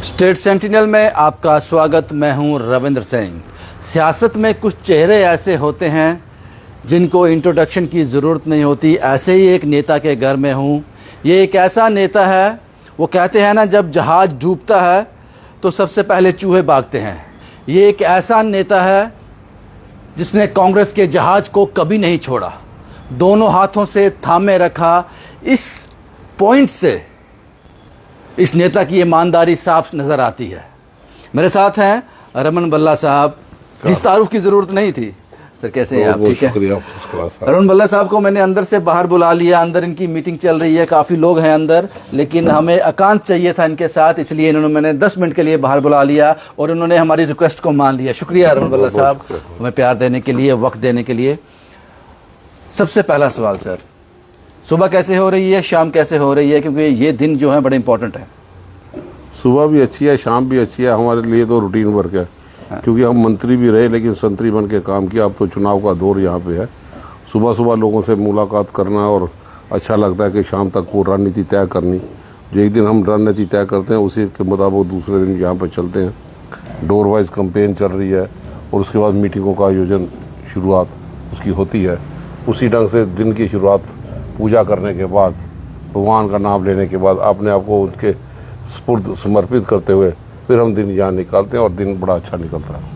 State sentinel में आपका स्वागत। मैं हूं रविंद्र सिंह। सियासत में कुछ चेहरे ऐसे होते हैं जिनको इंट्रोडक्शन की ज़रूरत नहीं होती। ऐसे ही एक नेता के घर में हूं। ये एक ऐसा नेता है, वो कहते हैं ना, जब जहाज़ डूबता है तो सबसे पहले चूहे भागते हैं। ये एक ऐसा नेता है जिसने कांग्रेस के जहाज़ को कभी नहीं छोड़ा, दोनों हाथों से थामे रखा। इस पॉइंट से इस नेता की ईमानदारी साफ नज़र आती है। मेरे साथ हैं रमन बल्ला साहब। इस तारुफ की ज़रूरत नहीं थी सर। कैसे हैं आप? ठीक है। रमन बल्ला साहब को मैंने अंदर से बाहर बुला लिया। अंदर इनकी मीटिंग चल रही है, काफ़ी लोग हैं अंदर, लेकिन हमें एकांत चाहिए था इनके साथ, इसलिए इन्होंने मैंने 10 मिनट के लिए बाहर बुला लिया और उन्होंने हमारी रिक्वेस्ट को मान लिया। शुक्रिया रमन बल्ला साहब, हमें प्यार देने के लिए, वक्त देने के लिए। सबसे पहला सवाल सर, सुबह कैसे हो रही है, शाम कैसे हो रही है, क्योंकि ये दिन जो है बड़े इंपॉर्टेंट है। सुबह भी अच्छी है, शाम भी अच्छी है। हमारे लिए तो रूटीन वर्क है, क्योंकि हम मंत्री भी रहे लेकिन संतरी बन के काम किया। अब तो चुनाव का दौर यहाँ पे है। सुबह सुबह लोगों से मुलाकात करना और अच्छा लगता है कि शाम तक वो रणनीति तय करनी। जो एक दिन हम रणनीति तय करते हैं उसी के मुताबिक दूसरे दिन यहाँ पर चलते हैं। डोर वाइज कैंपेन चल रही है और उसके बाद मीटिंगों का आयोजन शुरुआत उसकी होती है। उसी ढंग से दिन की शुरुआत पूजा करने के बाद, भगवान का नाम लेने के बाद, अपने आप को उनके स्फूर्त समर्पित करते हुए फिर हम दिन यहाँ निकालते हैं और दिन बड़ा अच्छा निकलता है।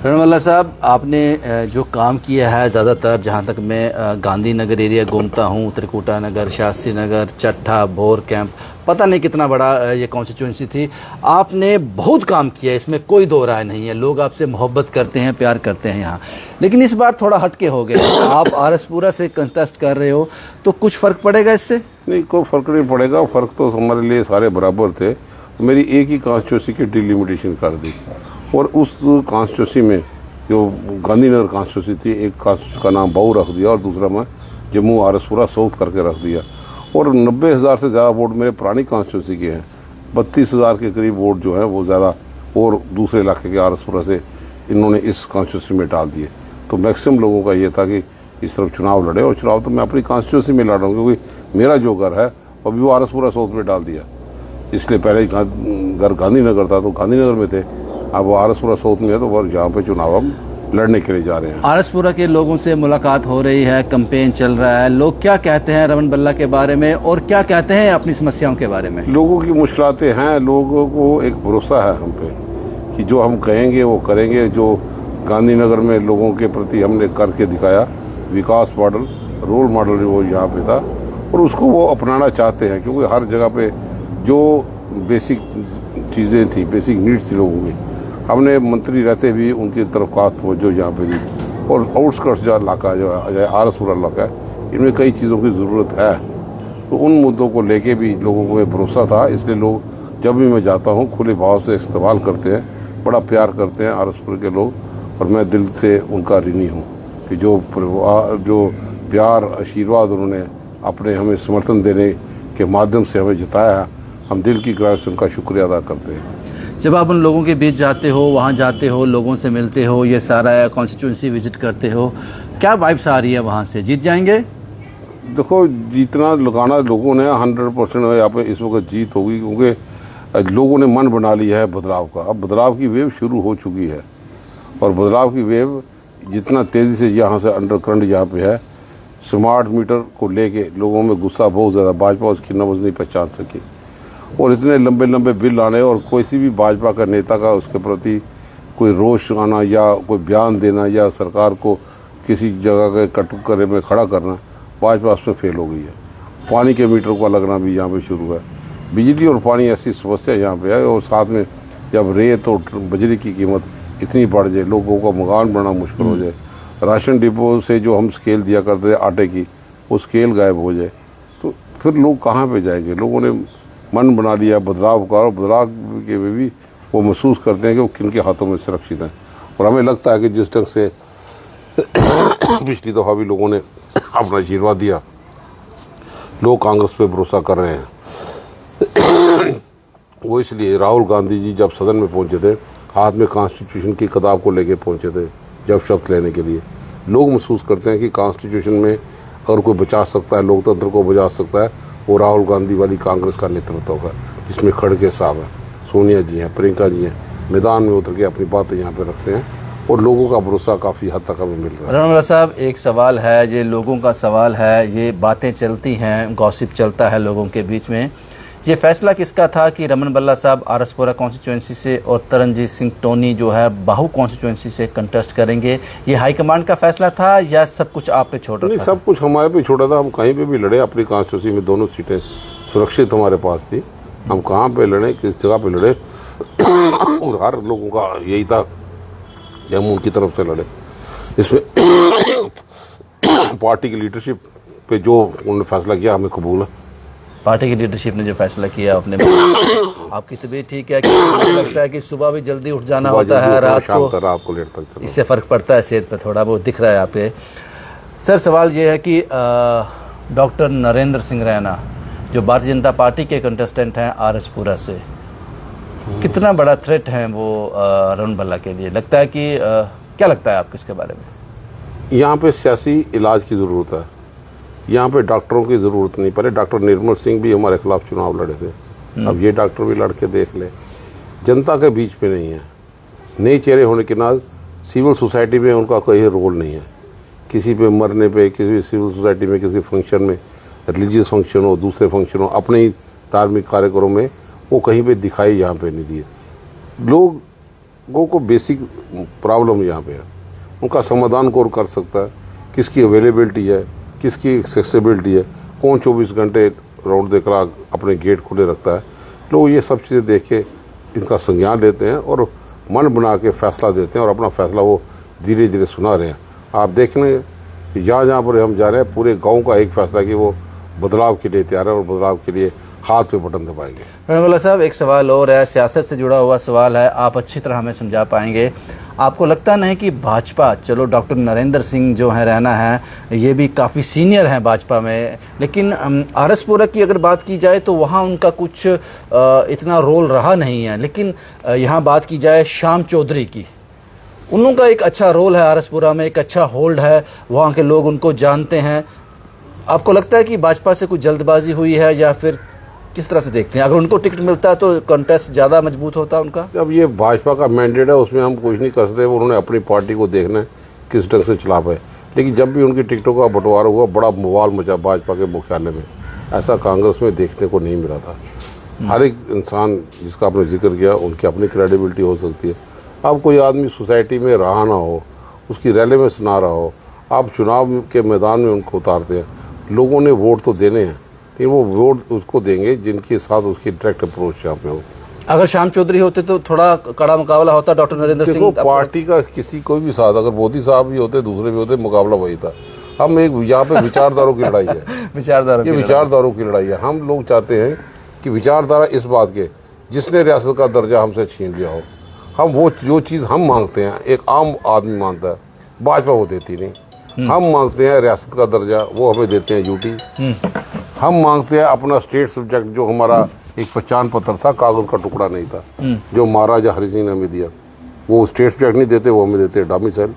रणमल्ला साहब, आपने जो काम किया है, ज़्यादातर जहाँ तक मैं गांधीनगर एरिया घूमता हूँ, त्रिकुटा नगर, शास्त्री नगर, चट्टा, भोर कैंप, पता नहीं कितना बड़ा ये कॉन्स्टिट्यूंसी थी, आपने बहुत काम किया, इसमें कोई दो राय नहीं है। लोग आपसे मोहब्बत करते हैं, प्यार करते हैं यहाँ। लेकिन इस बार थोड़ा हटके हो गए। आप आरएसपुरा से कंटेस्ट कर रहे हो, तो कुछ फ़र्क पड़ेगा इससे? नहीं, कोई फ़र्क नहीं पड़ेगा। फ़र्क तो हमारे लिए सारे बराबर थे। मेरी एक ही कॉन्स्टिट्यूंसी की डिलिमिटेशन कर दी और उस कॉन्स्टिट्यूंसी में जो गांधीनगर कॉन्स्टिट्यूंसी थी, एक का नाम बाऊ रख दिया और दूसरा मैं जम्मू आरएसपुरा साउथ करके रख दिया। और 90,000 से ज़्यादा वोट मेरे पुरानी कॉन्स्टिट्यूंसी के हैं। 32,000 के करीब वोट जो है वो ज़्यादा और दूसरे इलाके के आरएसपुरा से इन्होंने इस कॉन्स्टिट्यूंसी में डाल दिए। तो मैक्सिमम लोगों का ये था कि इस तरफ चुनाव लड़े, और चुनाव तो मैं अपनी कॉन्स्टिट्यूंसी में लड़ रहा हूँ, क्योंकि मेरा जो घर है अभी वो आरएसपुरा साउथ में डाल दिया। इसलिए पहले घर गांधीनगर था तो गांधीनगर में थे, अब वो आरएसपुरा साउथ में है, तो वो यहाँ पे चुनाव हम लड़ने के लिए जा रहे हैं। आरएसपुरा के लोगों से मुलाकात हो रही है, कैंपेन चल रहा है, लोग क्या कहते हैं रमन बल्ला के बारे में और क्या कहते हैं अपनी समस्याओं के बारे में? लोगों की मुश्किलातें हैं, लोगों को एक भरोसा है हम पे कि जो हम कहेंगे वो करेंगे। जो गांधीनगर में लोगों के प्रति हमने करके दिखाया, विकास मॉडल, रोल मॉडल वो यहाँ पे था, और उसको वो अपनाना चाहते हैं। क्योंकि हर जगह पे जो बेसिक चीज़ें थी, बेसिक नीड्स थी लोगों की, हमने मंत्री रहते भी उनकी तरफ खास तवज्जो यहाँ पे दी। और आउटस्कर्ट्स जो इलाका जो है, आरएसपुरा इलाका है, इनमें कई चीज़ों की ज़रूरत है। तो उन मुद्दों को लेके भी लोगों को भरोसा था, इसलिए लोग जब भी मैं जाता हूँ खुले भाव से इस्तेमाल करते हैं, बड़ा प्यार करते हैं आरएसपुर के लोग। और मैं दिल से उनका ऋणी हूँ कि जो प्यार, आशीर्वाद उन्होंने अपने हमें समर्थन देने के माध्यम से हमें जिताया है, हम दिल की गहराई से उनका शुक्रिया अदा करते हैं। जब आप उन लोगों के बीच जाते हो, वहाँ जाते हो, लोगों से मिलते हो, ये सारा कॉन्स्टिट्यूंसी विजिट करते हो, क्या वाइब्स आ रही है वहाँ से? जीत जाएंगे? देखो, जीतना लगाना लोगों ने 100% यहाँ पे इस वक्त जीत होगी, क्योंकि लोगों ने मन बना लिया है बदलाव का। अब बदलाव की वेव शुरू हो चुकी है और बदलाव की वेव जितना तेज़ी से यहाँ से अंडरकरंट यहाँ पे है, स्मार्ट मीटर को लेके लोगों में गुस्सा बहुत ज़्यादा। भाजपा उसकी नब्ज़ नहीं पहचान सकी और इतने लंबे लंबे बिल आने और किसी भी भाजपा का नेता का उसके प्रति कोई रोष आना या कोई बयान देना या सरकार को किसी जगह के कटघरे में खड़ा करना, भाजपा उसमें फेल हो गई है। पानी के मीटर का लगना भी यहाँ पे शुरू है। बिजली और पानी ऐसी समस्या यहाँ पे है, और साथ में जब रेत और बजरी की कीमत इतनी बढ़ जाए, लोगों का मकान बनना मुश्किल हो जाए, राशन डिपो से जो हम स्केल दिया करते थे आटे की, वो स्केल गायब हो जाए, तो फिर लोग कहाँ पे जाएंगे? लोगों ने मन बना लिया बदलाव का, और बदलाव के भी वो महसूस करते हैं कि वो किनके हाथों में सुरक्षित हैं। और हमें लगता है कि जिस ढंग से पिछली दफ़ा भी लोगों ने अपना आशीर्वाद दिया, लोग कांग्रेस पे भरोसा कर रहे हैं। वो इसलिए राहुल गांधी जी जब सदन में पहुंचे थे, हाथ में कॉन्स्टिट्यूशन की किताब को लेके पहुंचे थे, जब शपथ लेने के लिए, लोग महसूस करते हैं कि कॉन्स्टिट्यूशन में अगर कोई बचा सकता है, लोकतंत्र को बचा सकता है, वो राहुल गांधी वाली कांग्रेस का नेतृत्व है, जिसमें खड़गे साहब है, सोनिया जी हैं, प्रियंका जी हैं, मैदान में उतर के अपनी बातें यहाँ पे रखते हैं और लोगों का भरोसा काफ़ी हद तक हमें मिल रहा है। रमन भल्ला साहब, एक सवाल है, ये लोगों का सवाल है, ये बातें चलती हैं, गॉसिप चलता है लोगों के बीच में। ये फैसला किसका था कि रमन भल्ला साहब आरएसपुरा कॉन्स्टिट्यूंसी से और तरनजीत सिंह टोनी जो है बाहू कॉन्स्टिट्यूंसी से कंटेस्ट करेंगे? ये हाईकमांड का फैसला था या सब कुछ आप पे छोड़ नहीं, रखा सब कुछ हमारे पे छोड़ा था। हम कहीं पे भी लड़े, अपनी कॉन्स्टिट्यूंसी में दोनों सीटें सुरक्षित हमारे पास थी। हम कहाँ पे लड़े, किस जगह पे लड़े और हर लोगों का यही था कि हम उनकी तरफ से लड़े। इसमें पार्टी की लीडरशिप पे जो उन्होंने फैसला किया हमें कबूल है। पार्टी की लीडरशिप ने जो फैसला किया अपने आपकी तबीयत ठीक है? कि मुझे लगता है कि सुबह भी जल्दी उठ जाना होता है, रात को लेट तक चलो। इससे फ़र्क पड़ता है सेहत पे, थोड़ा बहुत दिख रहा है आपके। सर, सवाल ये है कि डॉक्टर नरेंद्र सिंह रैना जो भारतीय जनता पार्टी के कंटेस्टेंट हैं आरएसपुरा से, कितना बड़ा थ्रेट है वो रमन भल्ला के लिए? लगता है कि क्या लगता है आपको इसके बारे में? यहाँ पे सियासी इलाज की ज़रूरत है, यहाँ पे डॉक्टरों की ज़रूरत नहीं। पहले डॉक्टर निर्मल सिंह भी हमारे खिलाफ चुनाव लड़े थे, अब ये डॉक्टर भी लड़ के देख ले। जनता के बीच में नहीं है, नए चेहरे होने के नाते सिविल सोसाइटी में उनका कोई रोल नहीं है। किसी पे मरने पे, किसी सिविल सोसाइटी में किसी फंक्शन में, रिलीजियस फंक्शन हो, दूसरे फंक्शन हो, अपने ही धार्मिक कार्यक्रमों में वो कहीं पे दिखाई यहाँ पे नहीं दिए। लोगों को बेसिक प्रॉब्लम यहाँ पे है, उनका समाधान कौन कर सकता है? किसकी अवेलेबिलिटी है, किसकी एक्सेसिबिलिटी है, कौन 24 घंटे राउंड दे कर अपने गेट खुले रखता है? लोग ये सब चीज़ें देख के इनका संज्ञान लेते हैं और मन बना के फैसला देते हैं और अपना फैसला वो धीरे धीरे सुना रहे हैं। आप देख लें कि जहाँ जहाँ पर हम जा रहे हैं, पूरे गांव का एक फैसला कि वो बदलाव के लिए तैयार है और बदलाव के लिए हाथ पे बटन दबाएंगे। रमन भल्ला साहब, एक सवाल और है, सियासत से जुड़ा हुआ सवाल है, आप अच्छी तरह हमें समझा पाएंगे। आपको लगता नहीं कि भाजपा, चलो डॉक्टर नरेंद्र सिंह जो है रैना है, ये भी काफ़ी सीनियर हैं भाजपा में, लेकिन आरएसपुरा की अगर बात की जाए तो वहाँ उनका कुछ इतना रोल रहा नहीं है। लेकिन यहाँ बात की जाए श्याम चौधरी की, उनका एक अच्छा रोल है आरएसपुरा में, एक अच्छा होल्ड है, वहाँ के लोग उनको जानते हैं। आपको लगता है कि भाजपा से कुछ जल्दबाजी हुई है या फिर किस तरह से देखते हैं? अगर उनको टिकट मिलता है तो कंटेस्ट ज़्यादा मजबूत होता है उनका। अब ये भाजपा का मैंडेट है, उसमें हम कुछ नहीं कर सकते। उन्होंने अपनी पार्टी को देखना है किस ढंग से चला पाए। लेकिन जब भी उनकी टिकटों का बंटवारा हुआ, बड़ा बवाल मचा भाजपा के मुख्यालय में, ऐसा कांग्रेस में देखने को नहीं मिला था। हर एक इंसान जिसका आपने जिक्र किया, उनकी अपनी क्रेडिबिलिटी हो सकती है। अब कोई आदमी सोसाइटी में रहा ना हो, उसकी रेलेवेंस ना रहा हो, आप चुनाव के मैदान में उनको उतारते हैं। लोगों ने वोट तो देने हैं, लेकिन वो वोट उसको देंगे जिनके साथ उसकी डायरेक्ट अप्रोच यहाँ पे हो। अगर श्याम चौधरी होते तो थोड़ा कड़ा मुकाबला होता डॉक्टर नरेंद्र सिंह। देखो, पार्टी का किसी कोई भी साथ, अगर मोदी साहब भी होते, दूसरे भी होते, मुकाबला वही था। हम एक यहाँ पे विचारधारों की लड़ाई है विचारधारों की लड़ाई है। हम लोग चाहते हैं कि विचारधारा इस बात के, जिसने रियासत का दर्जा हमसे छीन लिया हो, हम वो जो चीज़ हम मांगते हैं, एक आम आदमी मांगता है, भाजपा वो देती नहीं। हम मांगते हैं रियासत का दर्जा, वो हमें देते हैं यूटी। हम मांगते हैं अपना स्टेट सब्जेक्ट, जो हमारा एक पहचान पत्र था, कागज का टुकड़ा नहीं था, जो महाराजा हरि सिंह ने हमें दिया, वो स्टेट सब्जेक्ट नहीं देते, वो हमें देते हैं डोमिसाइल।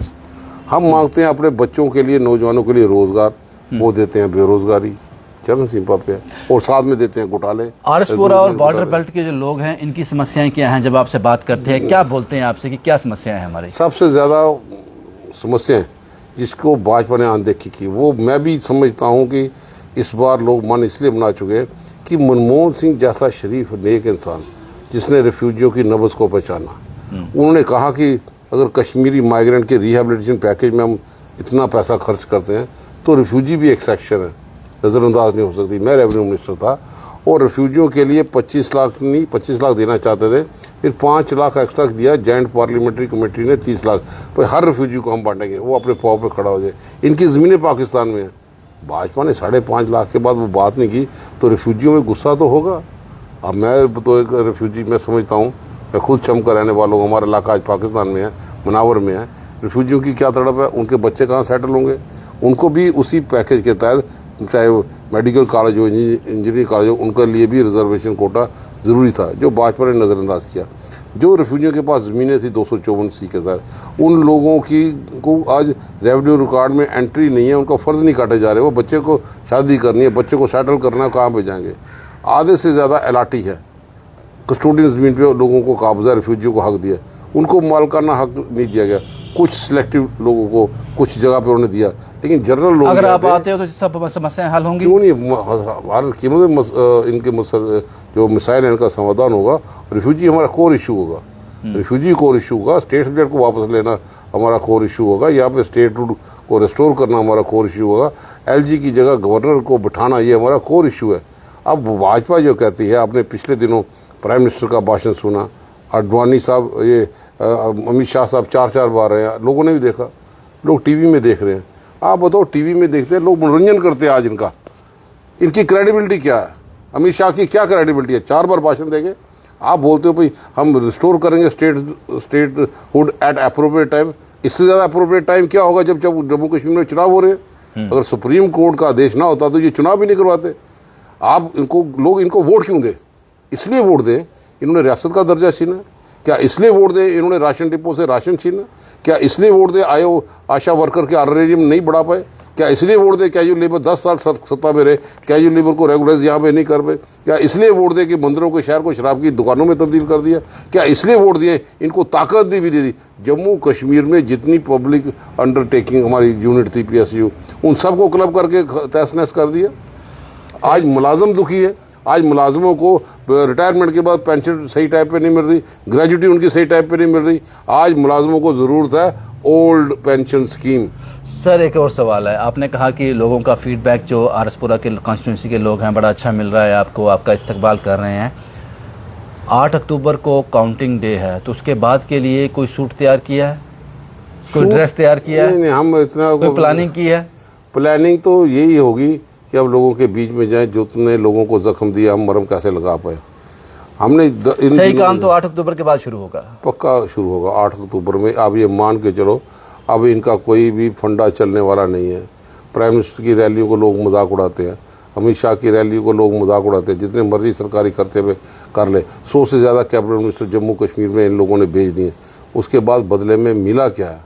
हम मांगते हैं अपने बच्चों के लिए, नौजवानों के लिए रोजगार, वो देते हैं बेरोजगारी, चरण सिंह पे, और साथ में देते हैं घोटाले। आरएसपुरा और बॉर्डर बेल्ट के जो लोग हैं, इनकी समस्याएं क्या हैं? जब आपसे बात करते हैं, क्या बोलते हैं आपसे कि क्या समस्याएं हैं हमारी? सबसे ज़्यादा समस्याएं जिसको भाजपा ने अनदेखी की, वो मैं भी समझता हूँ कि इस बार लोग मन इसलिए बना चुके हैं कि मनमोहन सिंह जैसा शरीफ नेक इंसान, जिसने रिफ्यूजियों की नब्ज को पहचाना, उन्होंने कहा कि अगर कश्मीरी माइग्रेंट के रिहेबिलिटेशन पैकेज में हम इतना पैसा खर्च करते हैं तो रिफ्यूजी भी एक सेक्शन है, नज़रअंदाज नहीं हो सकती। मैं रेवेन्यू मिनिस्टर था और रिफ्यूजियों के लिए 25 लाख देना चाहते थे, फिर 5 लाख एक्स्ट्रा दिया जॉइंट पार्लियामेंट्री कमेटी ने, 30 लाख। पर हर रिफ्यूजी को हम बांटेंगे, वो अपने पाँव पे खड़ा हो जाए। इनकी ज़मीनें पाकिस्तान में हैं। भाजपा ने 5.5 लाख के बाद वो बात नहीं की, तो रिफ्यूजियों में गुस्सा तो होगा। अब मैं तो एक रिफ्यूजी, मैं समझता हूँ, मैं खुद चम का रहने वाला हूँ, हमारा इलाका आज पाकिस्तान में है, मनावर में है। रिफ्यूजियों की क्या तड़प है, उनके बच्चे कहाँ सेटल होंगे? उनको भी उसी पैकेज के तहत, चाहे मेडिकल कॉलेज हो, इंजीनियरिंग कॉलेज हो, उनके लिए भी रिजर्वेशन कोटा ज़रूरी था, जो भाजपा ने नज़रअंदाज किया। जो रिफ्यूजियों के पास ज़मीनें थी 254C के साथ, उन लोगों की को आज रेवेन्यू रिकॉर्ड में एंट्री नहीं है, उनका फ़र्ज नहीं काटे जा रहे। वो बच्चे को शादी करनी है, बच्चे को सेटल करना है, कहाँ भेजेंगे? आधे से ज़्यादा LRT है, कस्टोडियन ज़मीन पे लोगों को काबजा रिफ्यूजियों को हक दिया, उनको मालकाना हक नहीं दिया गया। कुछ सिलेक्टिव लोगों को कुछ जगह पे उन्होंने दिया, लेकिन जनरल लोग अगर आप आते हो तो सब समस्याएं हल होंगी? क्यों नहीं, हर कीमत में इनके जो मिसाइल है इनका समाधान होगा। रिफ्यूजी हमारा कोर इशू होगा, रिफ्यूजी कोर इशू होगा। स्टेट सब्जेक्ट को वापस लेना हमारा कोर इशू होगा। यहाँ पे स्टेट रूट को रिस्टोर करना हमारा कोर इशू होगा। एलजी की जगह गवर्नर को बिठाना ये हमारा कोर इशू है। अब भाजपा जो कहती है, आपने पिछले दिनों प्राइम मिनिस्टर का भाषण सुना, अडवाणी साहब, ये अमित शाह साहब 4-4 बार रहे हैं, लोगों ने भी देखा, लोग टीवी में देख रहे हैं। आप बताओ, टीवी में देखते हैं लोग, मनोरंजन करते हैं। आज इनकी क्रेडिबिलिटी क्या है? अमित शाह की क्या क्रेडिबिलिटी है? 4 बार भाषण देंगे, आप बोलते हो भाई हम रिस्टोर करेंगे स्टेटहुड एट अप्रोप्रिएट टाइम। इससे ज्यादा अप्रोप्रिएट टाइम क्या होगा जब जम्मू कश्मीर में चुनाव हो रहे हैं? अगर सुप्रीम कोर्ट का आदेश ना होता तो ये चुनाव भी नहीं करवाते। आप लोग इनको वोट क्यों दे? इसलिए वोट दें इन्होंने रियासत का दर्जा छीना। क्या इसलिए वोट दे इन्होंने राशन डिपो से राशन छीना? क्या इसलिए वोट दे आशा वर्कर के ऑनरेरियम नहीं बढ़ा पाए? क्या इसलिए वोट दे कैजुअल लेबर 10 साल सत्ता में रहे, कैजुअल लेबर को रेगुलराइज यहाँ पे नहीं कर पाए? क्या इसलिए वोट दे कि मंदिरों के शहर को शराब की दुकानों में तब्दील कर दिया? क्या इसलिए वोट दिए इनको ताकत भी दे दी? जम्मू कश्मीर में जितनी पब्लिक अंडरटेकिंग हमारी यूनिट थी PSU, उन सबको क्लब करके तहस नहस कर दिया। आज मुलाजम दुखी है। आज मुलाजमों को रिटायरमेंट के बाद पेंशन सही टाइप पे नहीं मिल रही, ग्रेजुटी उनकी सही टाइप पे नहीं मिल रही। आज मुलाजमों को ज़रूरत है ओल्ड पेंशन स्कीम। सर, एक और सवाल है। आपने कहा कि लोगों का फीडबैक जो आरएसपुरा के कॉन्स्टिट्यूंसी के लोग हैं बड़ा अच्छा मिल रहा है आपको, आपका इस्तकबाल कर रहे हैं। 8 अक्टूबर को काउंटिंग डे है, तो उसके बाद के लिए कोई सूट तैयार किया है, कोई ड्रेस तैयार किया है? नहीं, हम इतना कोई प्लानिंग की है? प्लानिंग तो यही होगी कि अब लोगों के बीच में जाए, जितने लोगों को जख्म दिया हम मरहम कैसे लगा पाए। हमने सही काम तो 8 अक्टूबर के बाद शुरू होगा, पक्का शुरू होगा 8 अक्टूबर में। अब ये मान के चलो, अब इनका कोई भी फंडा चलने वाला नहीं है। प्राइम मिनिस्टर की रैलियों को लोग मजाक उड़ाते हैं, अमित शाह की रैलियों को लोग मजाक उड़ाते हैं। जितने मर्जी सरकारी खर्चे पे कर ले, 100 से ज़्यादा कैबिनेट मिनिस्टर जम्मू कश्मीर में इन लोगों ने भेज दिए। उसके बाद बदले में मिला क्या है?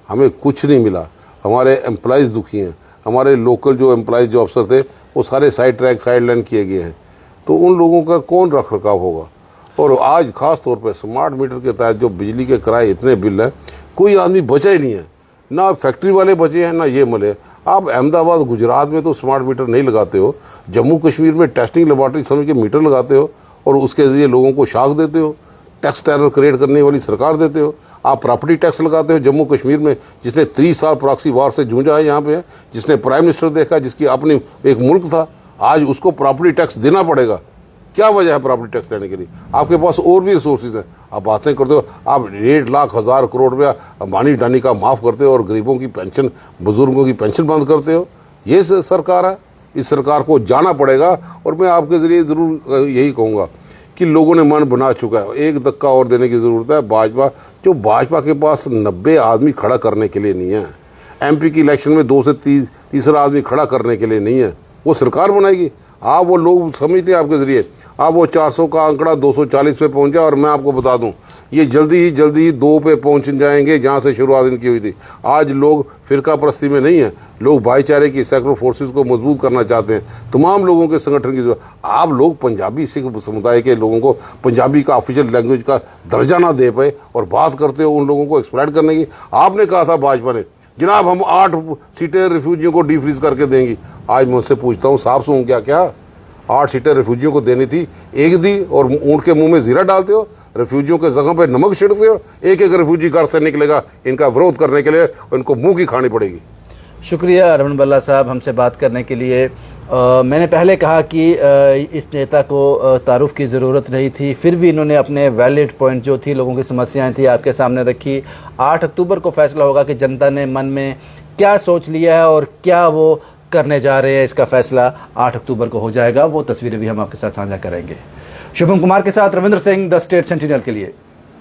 हमें कुछ नहीं मिला। हमारे एम्प्लॉयज़ दुखी हैं। हमारे लोकल जो एम्प्लॉयज़ जो अफसर थे वो सारे साइड ट्रैक साइड लाइन किए गए हैं। तो उन लोगों का कौन रख रखाव होगा? और आज खास तौर पे स्मार्ट मीटर के तहत जो बिजली के किराए इतने बिल हैं, कोई आदमी बचा ही नहीं है। ना फैक्ट्री वाले बचे हैं, ना ये मिले। आप अहमदाबाद गुजरात में तो स्मार्ट मीटर नहीं लगाते हो, जम्मू कश्मीर में टेस्टिंग लेबॉर्ट्री समझ के मीटर लगाते हो और उसके जरिए लोगों को शाक देते हो। टैक्स टेरर क्रिएट करने वाली सरकार देते हो। आप प्रॉपर्टी टैक्स लगाते हो जम्मू कश्मीर में, जिसने 30 साल प्रॉक्सी वार से जूझा है यहाँ पे, जिसने प्राइम मिनिस्टर देखा, जिसकी अपनी एक मुल्क था, आज उसको प्रॉपर्टी टैक्स देना पड़ेगा। क्या वजह है प्रॉपर्टी टैक्स लेने के लिए? आपके पास और भी रिसोर्सेज हैं। आप बातें करते हो, आप 1.5 लाख 1000 करोड़ रुपया अंबानी डानी का माफ़ करते हो और गरीबों की पेंशन, बुजुर्गों की पेंशन बंद करते हो। ये सरकार है। इस सरकार को जाना पड़ेगा। और मैं आपके जरिए ज़रूर यही कहूँगा कि लोगों ने मन बना चुका है, एक धक्का और देने की ज़रूरत है। भाजपा के पास 90 आदमी खड़ा करने के लिए नहीं है। MP की इलेक्शन में 2 से 3 आदमी खड़ा करने के लिए नहीं है। वो सरकार बनाएगी। आप वो लोग समझते हैं आपके जरिए, आप वो 400 का आंकड़ा 240 पे पहुंचा। और मैं आपको बता दूं, ये जल्दी ही 2 पे पहुंच जाएंगे जहां से शुरुआत इनकी हुई थी। आज लोग फिरका परस्ती में नहीं है, लोग भाईचारे की सेक्युलर फोर्सेस को मजबूत करना चाहते हैं। तमाम लोगों के संगठन की जरूरत। आप लोग पंजाबी सिख समुदाय के लोगों को पंजाबी का ऑफिशियल लैंग्वेज का दर्जा ना दे पाए और बात करते हो उन लोगों को एक्सप्लॉइट करने की। आपने कहा था भाजपा ने, जनाब हम 8 सीटें रिफ्यूजियों को डीफ्रीज करके देंगी। आज मैं उससे पूछता हूँ, साफ सुन, क्या 8 सीटें रिफ्यूजियों को देनी थी, एक दी और ऊँट के मुंह में जीरा डालते हो, रिफ्यूजियों के जगह पे नमक छिड़कते हो। एक रिफ्यूजी घर से निकलेगा इनका विरोध करने के लिए, इनको मुंह की खानी पड़ेगी। शुक्रिया रमन बल्ला साहब हमसे बात करने के लिए। मैंने पहले कहा कि इस नेता को तारुफ की ज़रूरत नहीं थी, फिर भी इन्होंने अपने वैलिड पॉइंट जो थी, लोगों की समस्याएं थी, आपके सामने रखी। 8 अक्टूबर को फैसला होगा कि जनता ने मन में क्या सोच लिया है और क्या वो करने जा रहे हैं। इसका फैसला 8 अक्टूबर को हो जाएगा। वो तस्वीरें भी हम आपके साथ साझा करेंगे। शुभम कुमार के साथ Ravindra Singh, the state sentinel के लिए।